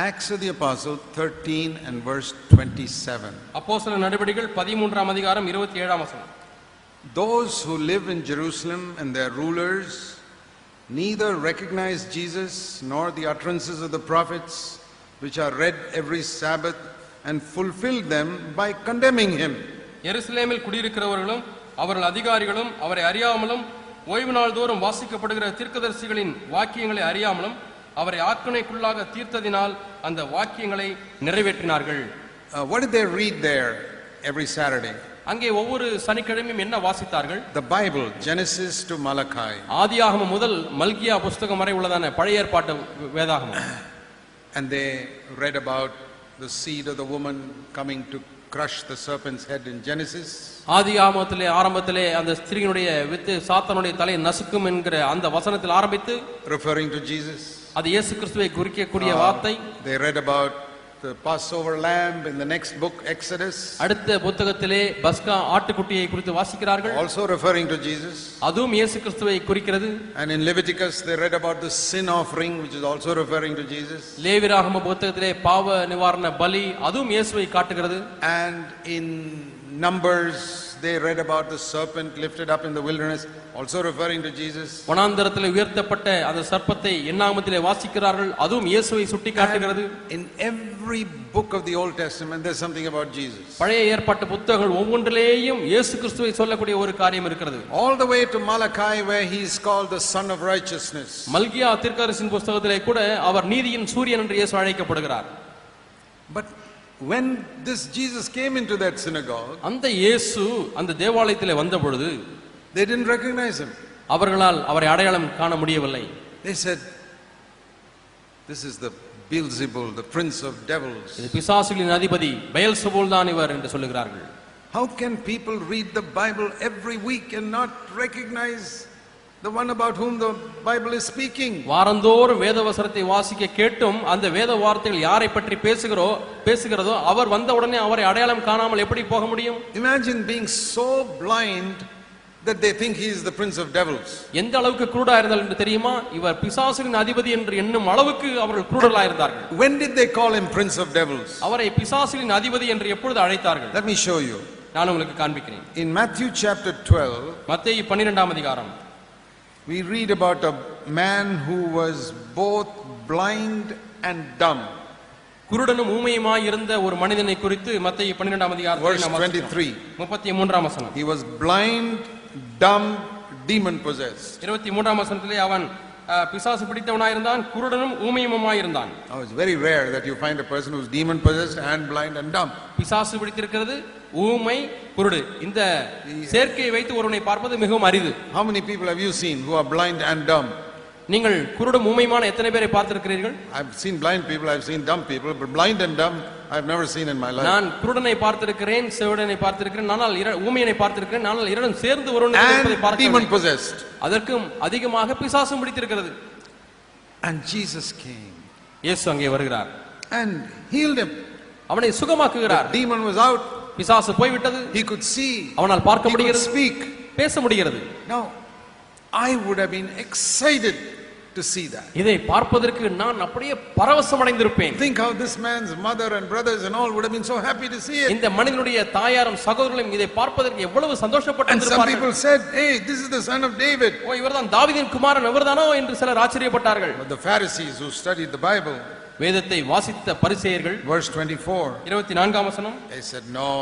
Acts of the Apostle 13 and verse 27. அப்போஸ்தலர் நடபடிகள் 13ஆம் அதிகாரம் 27ஆம் வசனம். Those who live in Jerusalem and their rulers neither recognize Jesus nor the utterances of the prophets, which are read every Sabbath, and fulfill them by condemning him. எருசலேமில் குடியிருக்கிறவர்களும் அவர்கள் அதிகாரிகளும் அவரை அறியாமலும் ஓய்வு நாள் தோறும் வாசிக்கப்படுகிற தீர்க்கதரிசிகளின் வாக்கியங்களை அறியாமலும் அவரை ஆக்கினைக்குள்ளாக தீர்த்ததினால் அந்த வாக்கியங்களை நிறைவேற்றினார்கள். What did they read there every Saturday? அங்கே ஒவ்வொரு சனிக்கிழமையும் என்ன வாசித்தார்கள்? The Bible, Genesis to Malachi. ஆதியாகமம் முதல் மல்கியா புத்தகம் வரை உள்ளதான பழைய ஏற்பாட்டு வேதாகமம். And they read about the seed of the woman coming to crush the serpent's head in Genesis. ஆதியாகமத்திலே ஆரம்பத்திலே அந்த ஸ்திரீயினுடைய வித்து சாத்தானுடைய தலையை நசுக்கும் என்கிற அந்த வசனத்தில் ஆரம்பித்து referring to Jesus. அது இயேசு கிறிஸ்துவை குறிக்கக்கூடிய வார்த்தை. They read about the Passover lamb in the next book, Exodus. அடுத்த புத்தகத்திலே பஸ்கா ஆட்டுக்குட்டியை குறித்து வாசிக்கிறார்கள். Also referring to Jesus. அதுவும் இயேசு கிறிஸ்துவை குறிக்கிறது. And in Leviticus they read about the sin offering, which is also referring to Jesus. லேவியராகம புத்தகத்திலே பாவ நிவாரண பலி அதுவும் இயேசுவை காட்டுகிறது. And in Numbers they read about the serpent lifted up in the wilderness, also referring to Jesus. வனாந்தரத்திலே உயர்த்தப்பட்ட அந்த சர்ப்பத்தை என்னாகமத்திலே வாசிக்கிறார்கள், அதுவும் இயேசுவை சுட்டிக்காட்டுகிறது. In every book of the Old Testament there's something about Jesus. பழைய ஏற்பாட்டு புத்தகங்கள் ஒவ்வொன்றிலேயும் இயேசு கிறிஸ்துவை சொல்லக்கூடிய ஒரு காரியம் இருக்கிறது. All the way to Malachi where he is called the son of righteousness. மல்கியா தீர்க்கதரிசியின் புத்தகத்திலே கூட அவர் நீதியின் சூரியன் என்று இயேசு அழைக்கப்படுகிறார். But when this Jesus came into that synagogue, அந்த இயேசு அந்த தேவாலயத்திலே வந்த பொழுது they didn't recognize him. அவர்களால் அவரை அடையாளம் காண முடியவில்லை. They said, this is the Beelzebul, the prince of devils. இது பிசாசுகளின் அதிபதி பெயல்செபூல் தான் இவர் என்று சொல்லுகிறார்கள். How can people read the Bible every week and not recognize the one about whom the Bible is speaking? வாரந்தோறும் வேத வசனத்தை வாசிக்க கேட்டும் அந்த வேத வார்த்தைகள் யாரை பற்றி பேசுகிறதோ அவர் வந்த உடனே அவரை அடையாளம் காணாமல் எப்படி போக முடியும்? Imagine being so blind that they think he is the prince of devils. எந்த அளவுக்கு குருடா இருந்தால் என்று தெரியுமா? இவர் பிசாசுகளின் அதிபதி என்று எண்ணும் அளவுக்கு அவர்கள் குருடலா இருந்தார்கள். When did they call him prince of devils? அவரை பிசாசுகளின் அதிபதி என்று எப்பொழுது அழைத்தார்கள்? Let me show you. நான் உங்களுக்கு காண்பிக்கிறேன். In Matthew chapter 12, மத்தேயு 12ஆம் அதிகாரம், we read about a man who was both blind and dumb. குருடனும் ஊமையுமாய் இருந்த ஒரு மனிதனை குறித்து மத்தேயு 12ஆம் அதிகாரத்தில் நாம் Verse 23. 33ஆம் வசனம். He was blind, dumb, demon possessed. 23ஆம் வசனத்திலே அவன் பிசாசு பிடித்தவனாய் இருந்தான், குருடனும் ஊமையுமாய் இருந்தான். Now it's very rare that you find a person who's demon possessed and blind and dumb. பிசாசு பிடித்திருக்கிறது, ஊமை, குருடு, இந்த சேர்க்கையை வைத்து ஒருவனை பார்ப்பது மிகவும் அரிது. How many people have you seen who are blind and dumb? நீங்கள் குருடும் ஊமையுமான எத்தனை பேரை பார்த்திருக்கிறீர்கள்? I've seen blind people, I've seen dumb people, but blind and dumb I've never seen in my life. நான் குருடனை பார்த்திருக்கிறேன், செவிடனை பார்த்திருக்கிறேன், ஆனால் ஊமையனை பார்த்திருக்கிறேன், ஆனால் இரண்டும் சேர்ந்து ஒருவனை பார்ப்பதை demon possessed. அதற்கும் அதிகமாக பிசாசும் பிடித்திருக்கிறது. And Jesus came. இயேசு அங்கே வருகிறார் And healed him. அவனை சுகமாக்குகிறார். The demon was out. பிசாசு போய்விட்டது. He could see. அவனால் பார்க்க முடிகிறது. He could speak. பேச முடிகிறது. Now I would have been excited to see that. இதை பார்ப்பதற்கு நான் அப்படியே பரவசம் அடைந்திருப்பேன். Think how this man's mother and brothers and all would have been so happy to see it. இந்த மனிதனுடைய தாயாரும் சகோதரர்களும் இதை பார்ப்பதற்கு எவ்வளவு சந்தோஷப்பட்டிருப்பார்கள். And some people said, hey, this is the son of David. ஓ, இவர்தான் தாவீதின் குமாரன் இவர்தானோ என்று சிலர் ஆச்சரியப்பட்டார்கள். But the Pharisees who studied the Bible, வேதத்தை வாசித்த பரிசேயர்கள், verse 24, 24ஆம் வசனம், they said, no,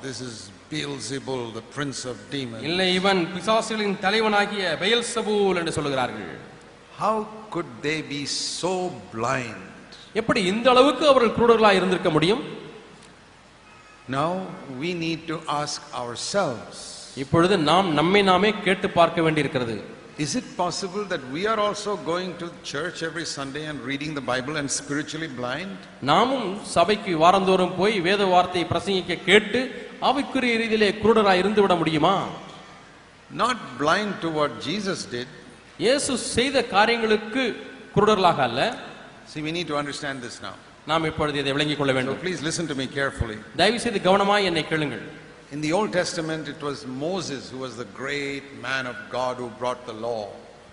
this is Beelzebul, the prince of demons. இல்லை, இவன் பிசாசுகளின் தலைவனாகிய பெயல்செபூல் என்று சொல்கிறார்கள். How could they be so blind? எப்படி இந்த அளவுக்கு அவர்கள் குருடர்களாய் இருந்திருக்க முடியும்? Now we need to ask ourselves, இப்பொழுது நாம் நம்மை நாமே கேட்டு பார்க்க வேண்டியிருக்கிறது. is it possible that we are also going to church every Sunday and reading the Bible and spiritually blind? நாமும் சபைக்கு வாரந்தோறும் போய் வேத வார்த்தையை பிரசங்கிக்க கேட்டு ஆவிக்குரிய ரீதியிலே குருடராய் இருந்து விட முடியுமா? Not blind to what Jesus did. இயேசு செய்த காரியங்களுக்கு குருடர்களாக அல்ல. See, we need to understand this now. நாம் இப்பொழுது இதை விளங்கிக் கொள்ள வேண்டும். So please listen to me carefully. தயவு செய்து கவனமாய் என்னை கேளுங்கள். In the Old Testament, it was Moses who was the great man of God who brought the law.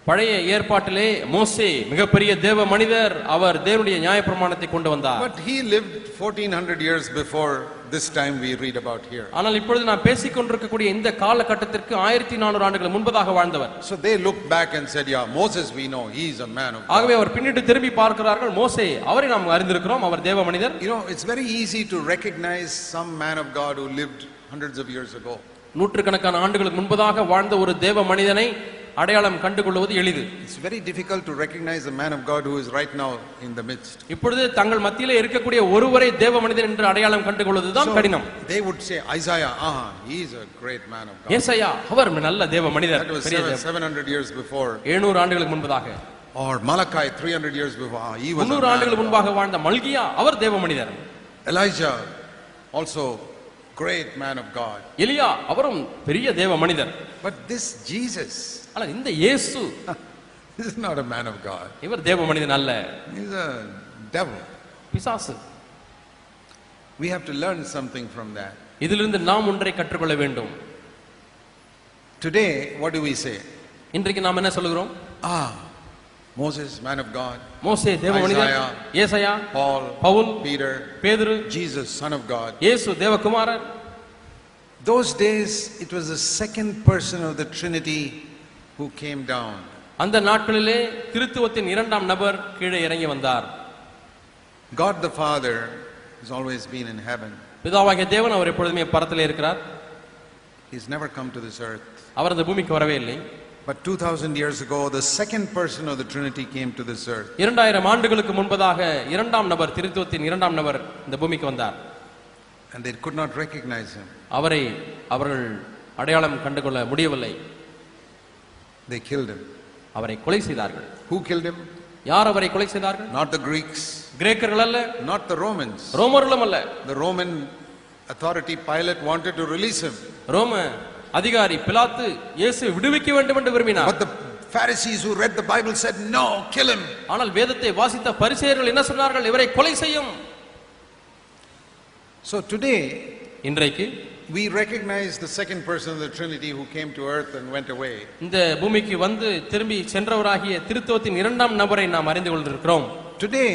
பழைய ஏற்பாட்டிலே மோசே மிகப்பெரிய தேவ மனிதர். அவர் தேவனுடைய நியாயப்பிரமாணத்தை கொண்டு வந்தார். But he lived 1400 years before this time we read about here. ஆனால் இப்பொழுது நான் பேசிக் கொண்டிருக்கக்கூடிய இந்த காலகட்டத்திற்கு 1400 ஆண்டுகள் முன்பதாக வாழ்ந்தவர். So they looked back and said, yeah, Moses we know, he is a man of God. ஆகவே அவர் பின்னிட்டு திரும்பி பார்க்கிறார்கள். மோசே அவரை நாம் அறிந்திருக்கிறோம், அவர் தேவ மனிதர். You know, it's very easy to recognize some man of God who lived hundreds of years ago. நூற்றுக்கணக்கான ஆண்டுகளுக்கு முன்பதாக வாழ்ந்த ஒரு தேவ மனிதனை அடையாளம் கண்டுகொள்வது எளிது. It's very difficult to recognize a man of God who is right now in the midst. இப்பொழுது தங்கள் மத்தியிலே இருக்கக்கூடிய ஒருவரை தேவ மனிதன் என்று அடையாளம் கண்டுகொள்வதுதான் கடினம். They would say Isaiah, he is a great man of God. ஏசாயா அவர் நல்ல தேவ மனிதர். That was 700 years before. 700 ஆண்டுகளுக்கு முன்பதாக. Or Malachi 300 years before, he was 300 ஆண்டுகளுக்கு முன்பாக வாழ்ந்த மல்கியா அவர் தேவ மனிதர். Elijah also great man of God. எலியா அவரும் பெரிய தேவ மனிதர். But this Jesus, ஆனா இந்த இயேசு this is not a man of God. இவர் தேவ மனிதன் அல்ல. He is a devil. பிசாசு. We have to learn something from that. இதிலிருந்து நாம் ஒன்றை கற்றுக்கொள்ள வேண்டும். Today what do we say? இன்றைக்கு நாம் என்ன சொல்கிறோம்? Moses man of God. மோசே தேவ மனிதர். ஏசாயா, Paul, பவுல், Peter, பேதுரு, Jesus son of God. இயேசு தேவகுமாரர். Those days it was the second person of the Trinity who came down. அந்த நாட்களிலே கிறிஸ்துவத்தின் இரண்டாம் நபர் கீழே இறங்கி வந்தார். God the Father has always been in heaven. பிதாவாகிய தேவன் அவர் எப்பொழுதுமே பரத்திலே இருக்கிறார். He's never come to this earth. அவர் இந்த பூமிக்கு வரவே இல்லை. But 2000 years ago the second person of the Trinity came to this earth. 2000 ஆண்டுகளுக்கு முன்பதாக இரண்டாம் நபர் கிறிஸ்துவத்தின் இரண்டாம் நபர் இந்த பூமிக்கு வந்தார். And they could not recognize him. அவரை அவர்கள் அடையாளம் கண்டுகொள்ள முடியவில்லை. They killed him. அவரை கொலை செய்தார்கள். Who killed him? யார் அவரை கொலை செய்தார்கள்? Not the Greeks. கிரேக்கர்கள் அல்ல. Not the Romans. ரோமர்களும் அல்ல. The Roman authority Pilate wanted to release him. ரோம அதிகாரி பிலாத்து இயேசுவை விடுவிக்க வேண்டும் என்று விரும்பினார். But the Pharisees who read the Bible said, no, kill him. ஆனால் வேதத்தை வாசித்த பரிசேயர்கள் என்ன சொன்னார்கள்? இவரை கொலை செய்யும். So today இன்றைக்கு we recognize the second person of the Trinity who came to earth and went away. இந்த பூமிக்கு வந்து திரும்பி சென்றவராகிய திருத்துவத்தின் இரண்டாம் நபரை நாம் அறிந்து கொண்டிருக்கிறோம். Today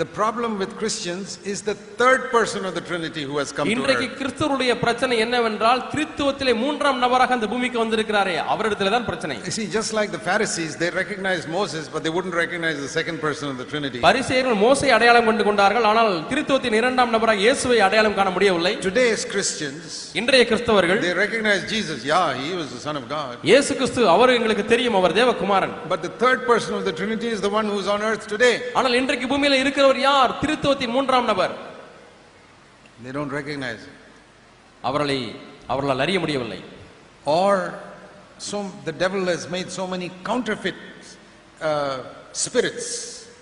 the problem with Christians is the third person of the Trinity who has come to இன்றைக்கு earth. கிறிஸ்துவருடைய பிரச்சனை என்னவென்றால் திருத்துவத்திலே மூன்றாம் நபராக அந்த பூமிக்கு வந்திருக்கிறாரே அவரிடத்திலே தான் பிரச்சனை. You see, just like the Pharisees, they recognized Moses but they wouldn't recognize the second person of the Trinity. பரிசேயர்கள் மோசேயை அடையாளம் கண்டு கொண்டார்கள், ஆனால் திருத்துவத்தின் இரண்டாம் நபராக இயேசுவை அடையாளம் காண முடியவில்லை. Today's Christians, இன்றைய கிறிஸ்தவர்கள் they recognize Jesus. Yeah, he was the son of God. இயேசு கிறிஸ்து அவர் எங்களுக்கு தெரியும், அவர் தேவகுமாரன். But the third person of the Trinity is the one who's on earth today. ஆனால் இன்றைக்கு பூமியில இருக்கிறவர் யார்? திருத்துவத்தின் மூன்றாம் நபர். They don't recognize him. அவர்களால் அறிய முடியவில்லை. Or the devil has made so many counterfeit spirits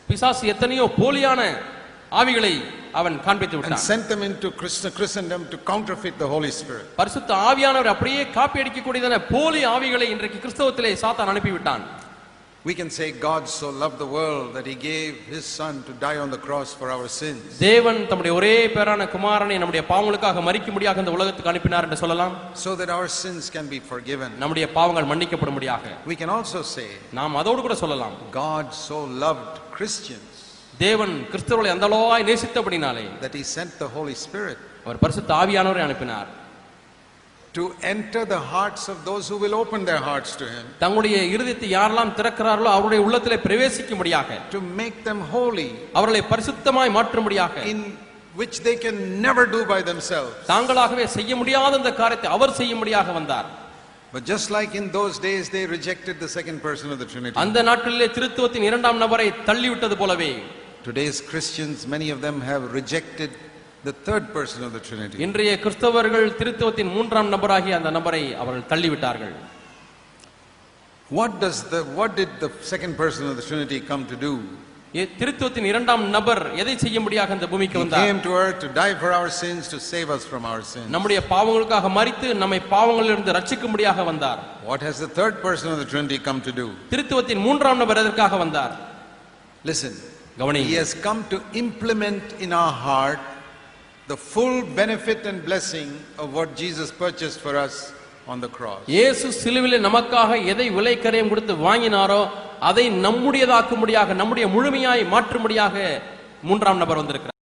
பிசாசு எத்தனையோ போலியான ஆவிகளை அவன் காண்பித்து and விட்டான். sent them into Christendom to counterfeit the Holy Spirit. பரிசுத்த ஆவியானவர் அப்படியே காப்பி அடிக்கக்கூடியதான போலி ஆவிகளை இன்றைக்கு கிறிஸ்தவத்திலே சாத்தான் அனுப்பி விட்டான். We can say God so loved the world that he gave his son to die on the cross for our sins. தேவன் தம்முடைய ஒரே பேரான குமாரனை நம்முடைய பாவங்களுக்காக மரிக்கும்படியாக இந்த உலகத்துக்கு அனுப்பினார் என்று சொல்லலாம். So that our sins can be forgiven. நம்முடைய பாவங்கள் மன்னிக்கப்படும்படியாக. We can also say நாம் அதோடு கூட சொல்லலாம், God so loved Christians தேவன் கிறிஸ்தவர்களை அந்த அளவாய் நேசித்தபடினாலே that he sent the Holy Spirit அவர் பரிசுத்த ஆவியானவரை அனுப்பினார். to enter the hearts of those who will open their hearts to him. தங்களுடைய இருதயத்தை யாரெல்லாம் திறக்கிறார்களோ அவருடைய உள்ளத்திலே பிரவேசிக்கும்படியாக, to make them holy, அவர்களை பரிசுத்தமாய் மாற்றும்படியாக, in which they can never do by themselves. தாங்களாகவே செய்ய முடியாத அந்த காரியத்தை அவர் செய்யும்படியாக வந்தார். But just like in those days they rejected the second person of the Trinity. அந்த நாட்களிலே திருத்துவத்தின் இரண்டாம் நபரை தள்ளிவிட்டது போலவே today's Christians, many of them have rejected the third person of the Trinity. இன்றைய கிறிஸ்தவர்கள் திருத்துவத்தின் மூன்றாம் நபராகிய அந்த நபரை அவர்கள் தள்ளிவிட்டார்கள். What did the second person of the Trinity come to do? திருத்துவத்தின் இரண்டாம் நபர் எதை செய்யும்படியாக இந்த பூமிக்கு வந்தார்? He came to earth to die for our sins, to save us from our sins. நம்முடைய பாவங்களுக்காக மரித்து நம்மை பாவங்களிலிருந்து ரட்சிக்கும்படியாக வந்தார். What has the third person of the Trinity come to do? திருத்துவத்தின் மூன்றாம் நபர் எதற்காக வந்தார்? Listen. கவனி. He has come to implement in our heart the full benefit and blessing of what Jesus purchased for us on the cross. இயேசு சிலுவையிலே நமக்காக எதை விலைக்கரையும் கொடுத்து வாங்கினாரோ அதை நம்முடையதாக்கும்படியாக நம்முடைய முழுமையாய் மாற்றும்படியாக மூன்றாம் நபர் வந்திருக்கிறார்.